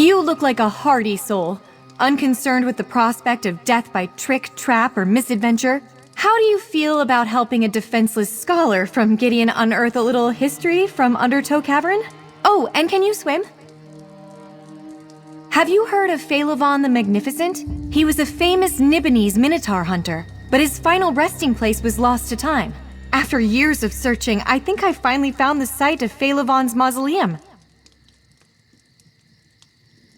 You look like a hardy soul, unconcerned with the prospect of death by trick, trap, or misadventure. How do you feel about helping a defenseless scholar from Gideon unearth a little history from Undertow Cavern? Oh, and can you swim? Have you heard of Phaelivon the Magnificent? He was a famous Nibonese Minotaur hunter, but his final resting place was lost to time. After years of searching, I think I finally found the site of Phaelivon's mausoleum.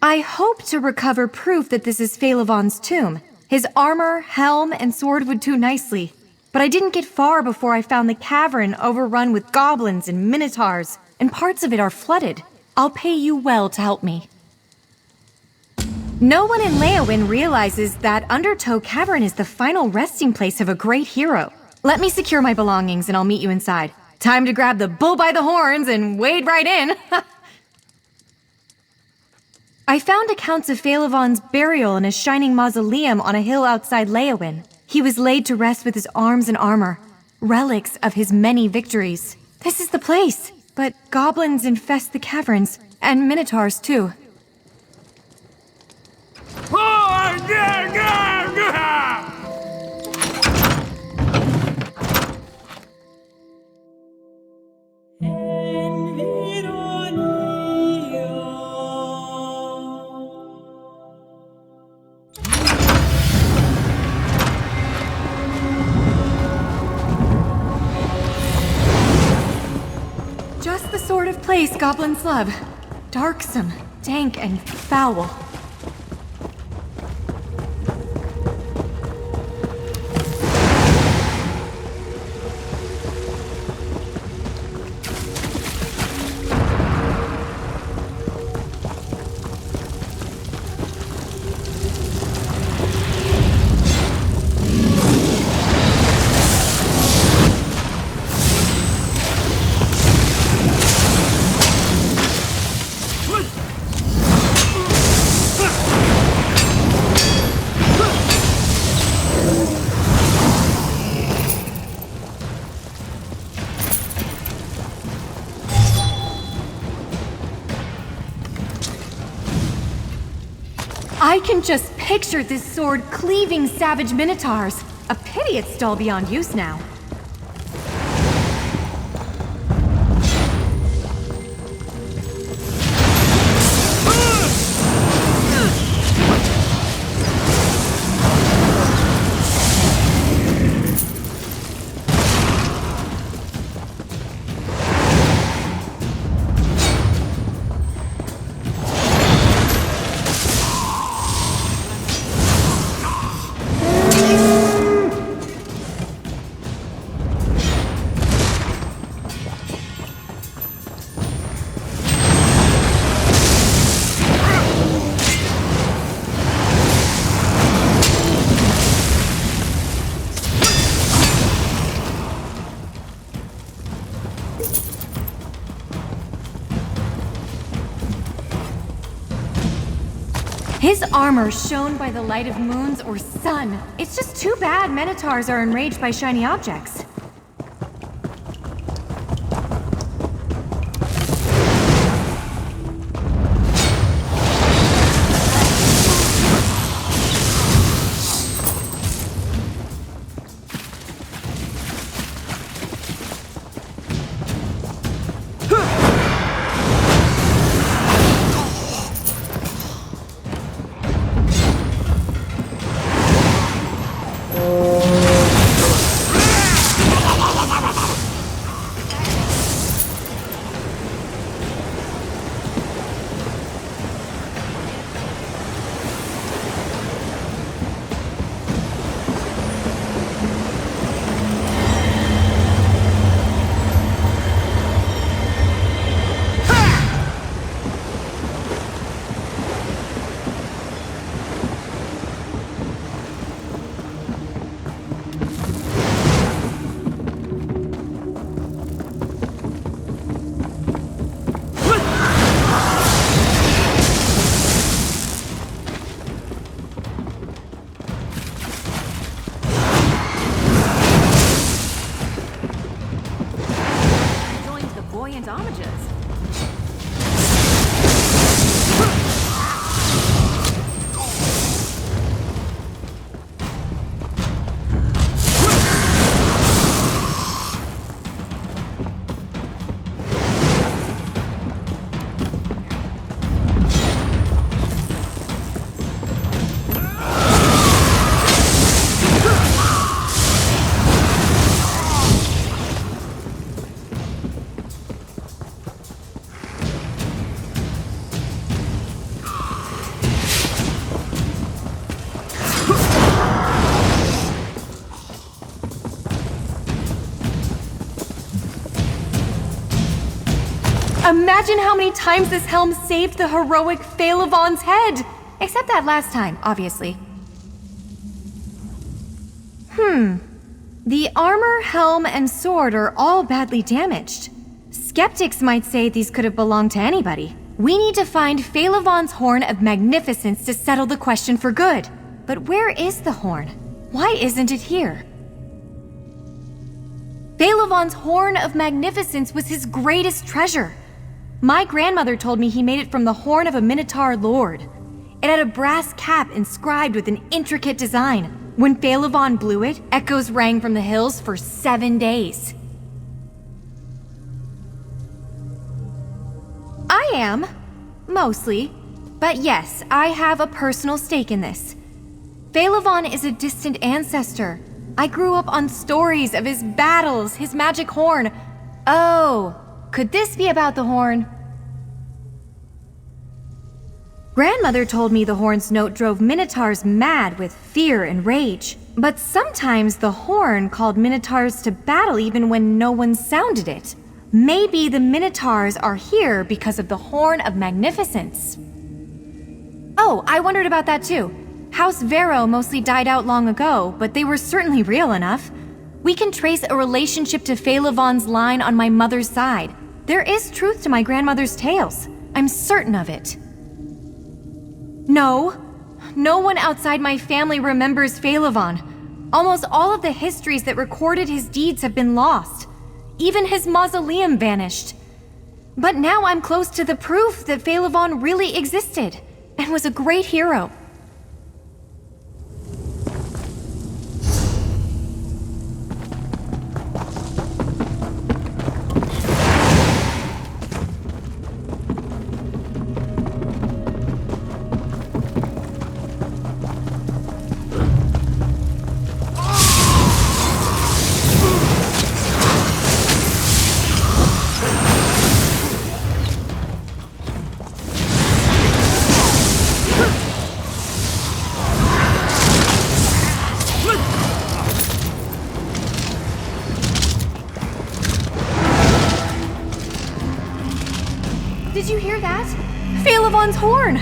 I hope to recover proof that this is Phaelivon's tomb. His armor, helm, and sword would do nicely. But I didn't get far before I found the cavern overrun with goblins and minotaurs, and parts of it are flooded. I'll pay you well to help me. No one in Leowin realizes that Undertow Cavern is the final resting place of a great hero. Let me secure my belongings and I'll meet you inside. Time to grab the bull by the horns and wade right in. I found accounts of Phaelivon's burial in a shining mausoleum on a hill outside Leowin. He was laid to rest with his arms and armor, relics of his many victories. This is the place, but goblins infest the caverns, and minotaurs too. Just the sort of place goblins love. Darksome, dank, and foul. I can just picture this sword cleaving savage minotaurs. A pity it's dull beyond use now. His armor shone by the light of moons or sun. It's just too bad minotaurs are enraged by shiny objects. Imagine how many times this helm saved the heroic Phalavon's head! Except that last time, obviously. The armor, helm, and sword are all badly damaged. Skeptics might say these could have belonged to anybody. We need to find Phalavon's Horn of Magnificence to settle the question for good. But where is the horn? Why isn't it here? Phalavon's Horn of Magnificence was his greatest treasure. My grandmother told me he made it from the horn of a Minotaur lord. It had a brass cap inscribed with an intricate design. When Phalavon blew it, echoes rang from the hills for 7 days. I am. Mostly. But yes, I have a personal stake in this. Phalavon is a distant ancestor. I grew up on stories of his battles, his magic horn. Oh, could this be about the horn? Grandmother told me the horn's note drove Minotaurs mad with fear and rage. But sometimes the horn called Minotaurs to battle even when no one sounded it. Maybe the Minotaurs are here because of the Horn of Magnificence. Oh, I wondered about that too. House Vero mostly died out long ago, but they were certainly real enough. We can trace a relationship to Phalavon's line on my mother's side. There is truth to my grandmother's tales. I'm certain of it. No one outside my family remembers Phalavon. Almost all of the histories that recorded his deeds have been lost. Even his mausoleum vanished. But now I'm close to the proof that Phalavon really existed and was a great hero. Did you hear that? Phalavon's horn!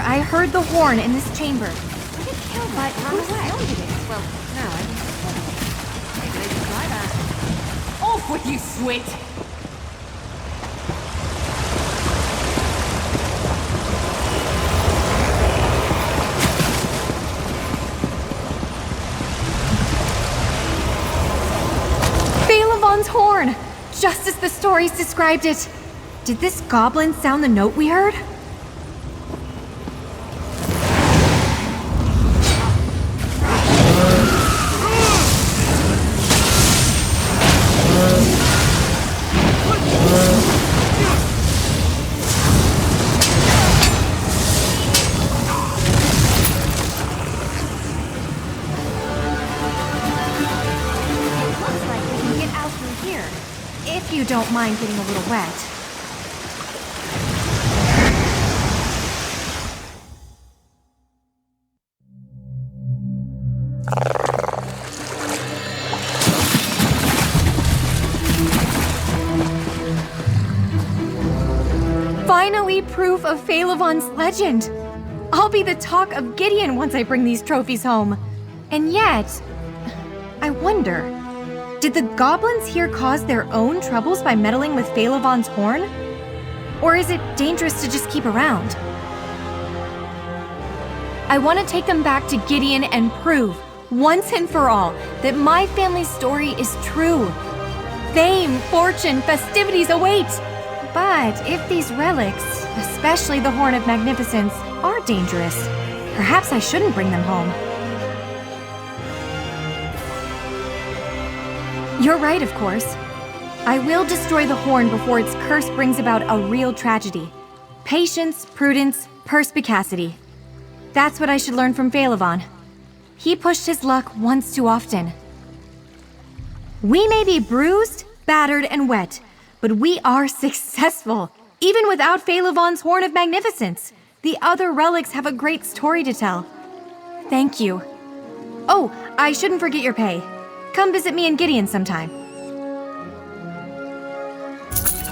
I heard the horn in this chamber. I did kill but who sounded it? Well, no, I didn't. Maybe they can try that. Off with you, Swit! Phalavon's horn! Just as the stories described it. Did this goblin sound the note we heard? If you don't mind getting a little wet. Finally, proof of Phalavon's legend. I'll be the talk of Gideon once I bring these trophies home. And yet, I wonder, did the goblins here cause their own troubles by meddling with Phalavon's horn? Or is it dangerous to just keep around? I want to take them back to Gideon and prove, once and for all, that my family's story is true. Fame, fortune, festivities await! But if these relics, especially the Horn of Magnificence, are dangerous, perhaps I shouldn't bring them home. You're right, of course. I will destroy the horn before its curse brings about a real tragedy. Patience, prudence, perspicacity. That's what I should learn from Phalavon. He pushed his luck once too often. We may be bruised, battered, and wet, but we are successful. Even without Phalavon's Horn of Magnificence, the other relics have a great story to tell. Thank you. Oh, I shouldn't forget your pay. Come visit me and Gideon sometime.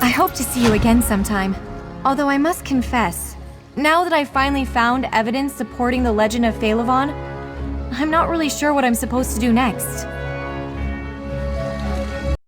I hope to see you again sometime. Although I must confess, now that I've finally found evidence supporting the legend of Phalavon, I'm not really sure what I'm supposed to do next.